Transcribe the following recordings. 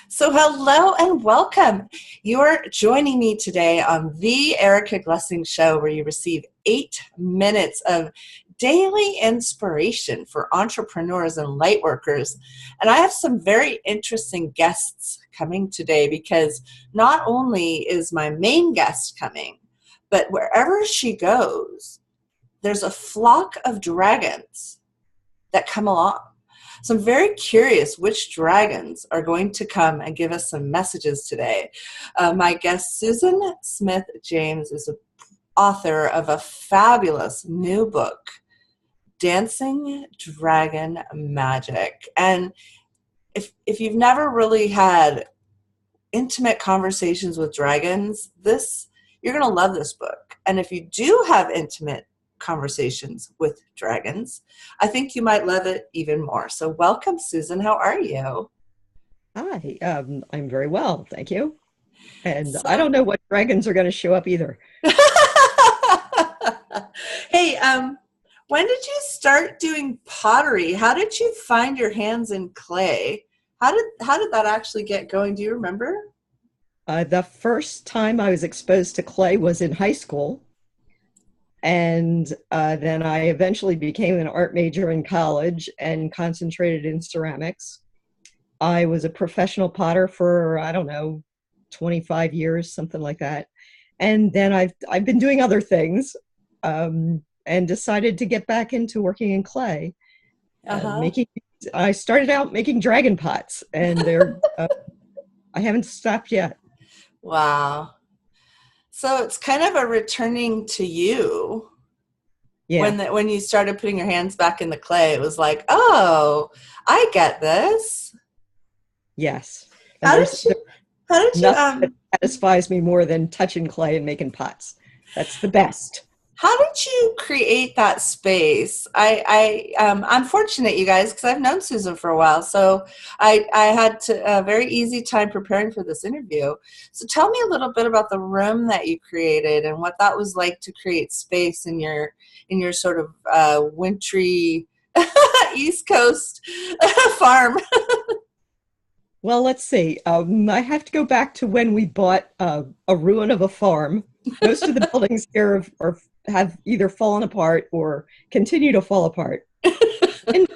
So, hello and welcome. You're joining me today on the Erica Glessing Show, where you receive 8 minutes of daily inspiration for entrepreneurs and lightworkers. And I have some very interesting guests coming today because not only is my main guest coming, but wherever she goes, there's a flock of dragons that come along. So I'm very curious which dragons are going to come and give us some messages today. My guest, Susan Smith James, is an author of a fabulous new book, Dancing Dragon Magic. And if you've never really had intimate conversations with dragons, you're going to love this book. And if you do have intimate conversations with dragons, I think you might love it even more. So welcome, Susan. How are you? Hi, I'm very well, thank you. And I So, don't know what dragons are going to show up either. hey, when did you start doing pottery? How did you find your hands in clay? How did that actually get going? Do you remember? The first time I was exposed to clay was in high school. And then I eventually became an art major in college and concentrated in ceramics. I was a professional potter for, I don't know, 25 years, something like that. And then I've been doing other things, and decided to get back into working in clay. Uh-huh. Making I started out making dragon pots, and I haven't stopped yet. Wow. So it's kind of a returning to you. Yeah, When you started putting your hands back in the clay, it was like, oh, I get this. yes. And How did there's you how did you nothing that satisfies me more than touching clay and making pots. That's the best. how did you create that space? I'm fortunate, you guys, because I've known Susan for a while, so I had a very easy time preparing for this interview. So tell me a little bit about the room that you created and what that was like to create space in your sort of wintry East Coast farm. Well, let's see. I have to go back to when we bought a ruin of a farm. Most of the buildings here have either fallen apart or continue to fall apart. And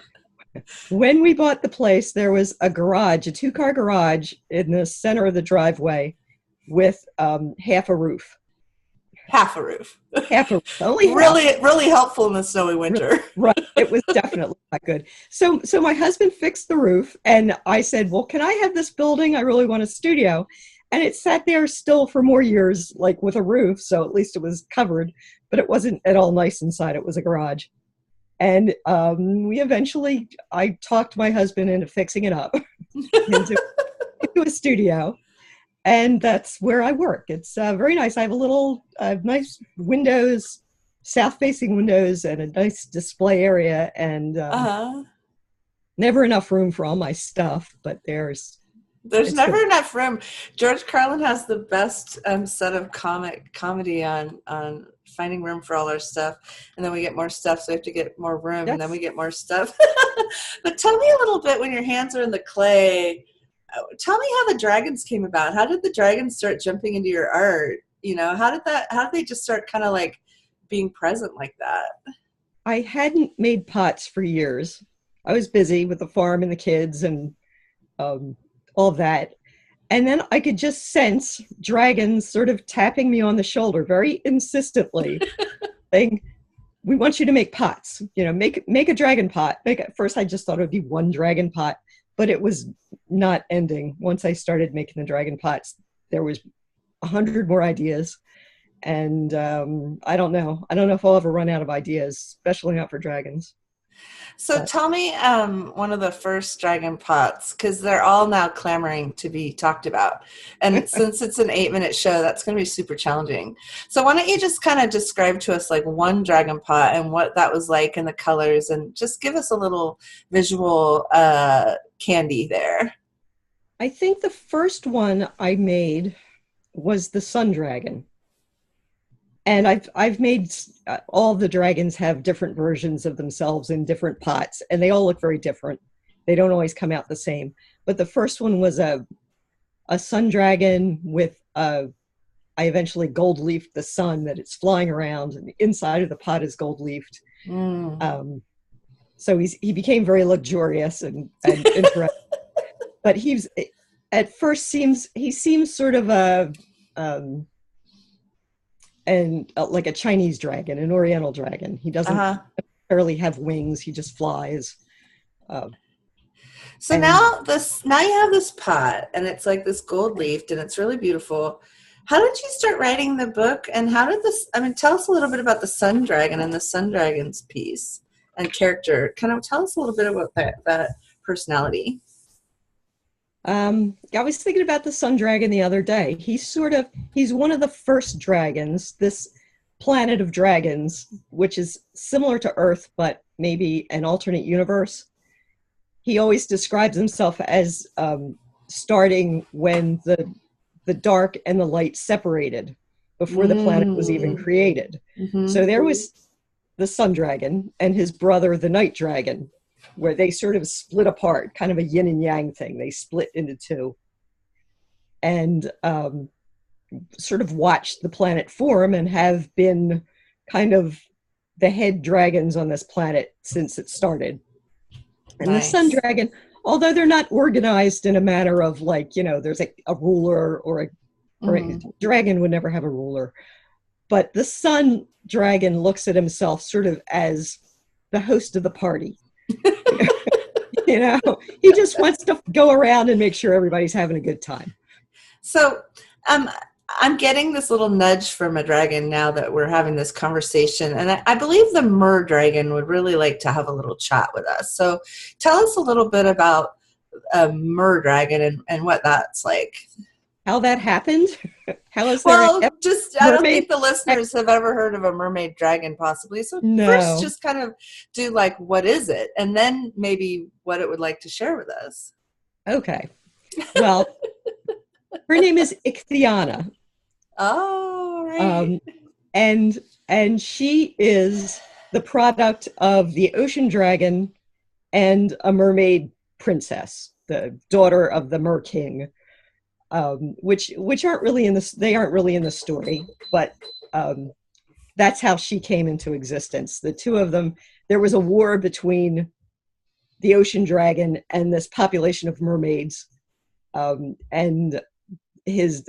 when we bought the place, there was a garage, a two-car garage in the center of the driveway with half a roof. Half a roof. Half a roof, only half. Really, really helpful in the snowy Really, winter. right. It was definitely not good. So my husband fixed the roof, and I said, well, can I have this building? I really want a studio. And it sat there still for more years, like with a roof. So at least it was covered, but it wasn't at all nice inside. It was a garage. And I talked my husband into fixing it up into a studio. And that's where I work. It's very nice. I have nice windows, south-facing windows, and a nice display area, and Uh-huh. never enough room for all my stuff. But There's it's never good. enough room. George Carlin has the best set of comedy on finding room for all our stuff, and then we get more stuff, so we have to get more room, and then we That's get more stuff. But tell me a little bit when your hands are in the clay. Tell me how the dragons came about. How did the dragons start jumping into your art? How did they just start kind of like being present like that? I hadn't made pots for years. I was busy with the farm and the kids and um, all that. And then I could just sense dragons sort of tapping me on the shoulder very insistently, saying, "We want you to make pots. Make a dragon pot." At first, I just thought it would be one dragon pot, but it was not ending. Once I started making the dragon pots, there was 100 more ideas, and I don't know. I don't know if I'll ever run out of ideas, especially not for dragons. So But tell me one of the first dragon pots, because they're all now clamoring to be talked about. And since it's an 8 minute show, that's going to be super challenging. So why don't you just kind of describe to us like one dragon pot and what that was like and the colors, and just give us a little visual candy there. I think the first one I made was the sun dragon. And I've made all the dragons have different versions of themselves in different pots, and they all look very different. They don't always come out the same. But the first one was a a sun dragon with I eventually gold leafed the sun that it's flying around, and the inside of the pot is gold leafed. Mm. So he became very luxurious and interesting. But he's at first seems sort of a um, and like a Chinese dragon, an Oriental dragon. He doesn't Uh-huh. necessarily have wings; he just flies. Uh, So and now you have this pot and it's like this gold leafed and it's really beautiful. How did you start writing the book and how did this I mean tell us a little bit about the sun dragon and the sun dragon's piece and character. Kind of tell us a little bit about that personality. I was thinking about the sun dragon the other day. He's one of the first dragons. This planet of dragons, which is similar to Earth, but maybe an alternate universe. He always describes himself as starting when the dark and the light separated before the planet was even Mm. created. Mm-hmm. So there was the sun dragon and his brother, the night dragon, where they sort of split apart, kind of a yin and yang thing. They split into two and sort of watched the planet form and have been kind of the head dragons on this planet since it started. And the sun Nice. dragon, although they're not organized in a manner of like, there's a ruler or a Mm-hmm. dragon would never have a ruler. But the sun dragon looks at himself sort of as the host of the party. you know, he just wants to go around and make sure everybody's having a good time. So, um, I'm getting this little nudge from a dragon now that we're having this conversation, and I believe the mer dragon would really like to have a little chat with us. So, tell us a little bit about a mer dragon and what that's like. How that happened? How is there a Well, just I don't mermaid? think the listeners have ever heard of a mermaid dragon, possibly. So, first, No. just kind of do like what is it, and then maybe what it would like to share with us. Okay. Well, her name is Ichthyana. Oh, right. Um, and she is the product of the ocean dragon and a mermaid princess, the daughter of the mer king, which aren't really in this. They aren't really in the story, but um, that's how she came into existence. The two of them. There was a war between the ocean dragon and this population of mermaids, and his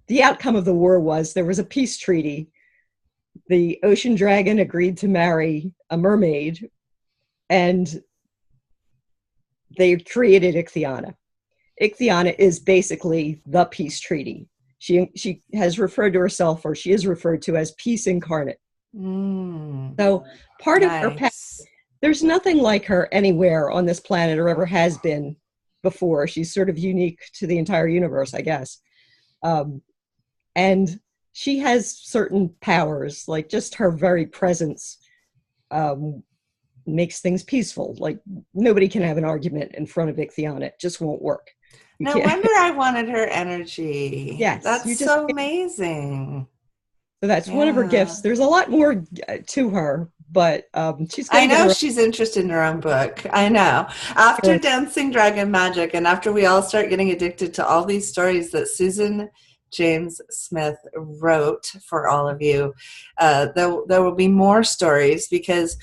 the outcome of the war was there was a peace treaty. The ocean dragon agreed to marry a mermaid, and they created Ichthyana. Ichthyana is basically the peace treaty. She has referred to herself, or she is referred to as peace incarnate. Mm, So part of her past, nice. there's nothing like her anywhere on this planet or ever has been before. She's sort of unique to the entire universe, I guess. Um, and she has certain powers, like just her very presence um, makes things peaceful. Like nobody can have an argument in front of Ichthyana; it just won't work. You No can't. wonder I wanted her energy. Yes, That's you just. so amazing. So that's one of her Yeah. gifts. There's a lot more to her, but she's going I to get know her she's interested in her own book. I know. After own. Dancing Dragon Magic and after we all start getting addicted to all these stories that Susan James Smith wrote for all of you, there will be more stories because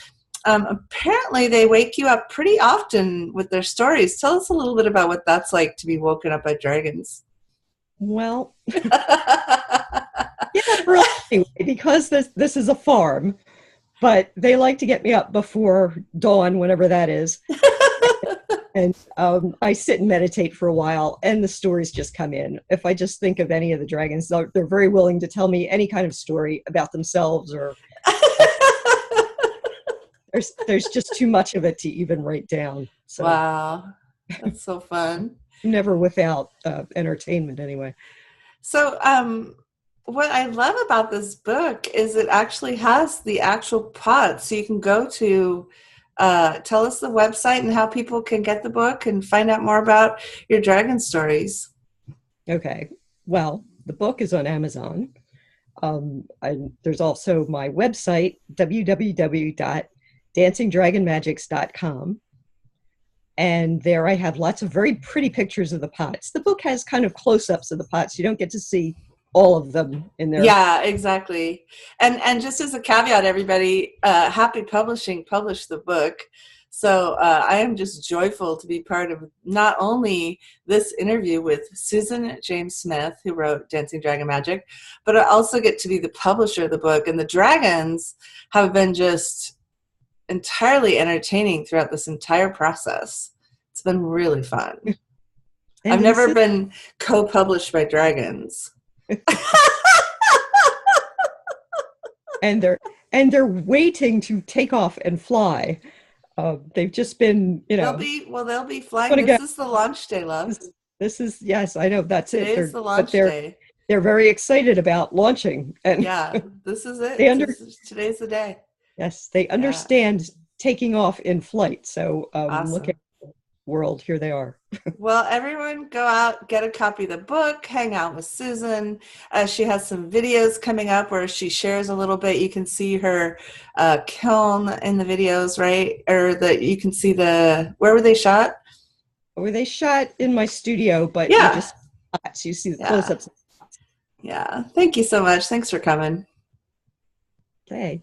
apparently they wake you up pretty often with their stories. Tell us a little bit about what that's like to be woken up by dragons. Well, yeah, really, anyway, because this is a farm, but they like to get me up before dawn, whenever that is. And I sit and meditate for a while, and the stories just come in. If I just think of any of the dragons, they're very willing to tell me any kind of story about themselves, or there's just too much of it to even write down. So Wow, that's so fun. never without entertainment, anyway. So, what I love about this book is it actually has the actual pot, so you can go to tell us the website and how people can get the book and find out more about your dragon stories. Okay. Well, the book is on Amazon. And there's also my website, www.dancingdragonmagics.com. And there I have lots of very pretty pictures of the pots. The book has kind of close-ups of the pots. You don't get to see all of them in there. Yeah, exactly. And just as a caveat, everybody, Happy Publishing published the book. So I am just joyful to be part of not only this interview with Susan James Smith, who wrote Dancing Dragon Magic, but I also get to be the publisher of the book. And the dragons have been just entirely entertaining throughout this entire process. It's been really fun. And I've never insist been co-published by dragons. and they're waiting to take off and fly. They've just been, They'll be flying. but again, This is the launch day, love. this is yes, I know that's it. Today is the launch They're day. they're very excited about launching, and Yeah, this is they it. Today's the day. yes, they Yeah, understand taking off in flight. So look at awesome. the world. Here they are. Well, everyone go out, get a copy of the book, hang out with Susan. She has some videos coming up where she shares a little bit. You can see her kiln in the videos, right? Or you can see where were they shot? Were they shot in my studio? But Yeah, you see the yeah, close-ups. yeah. Thank you so much. Thanks for coming. Okay.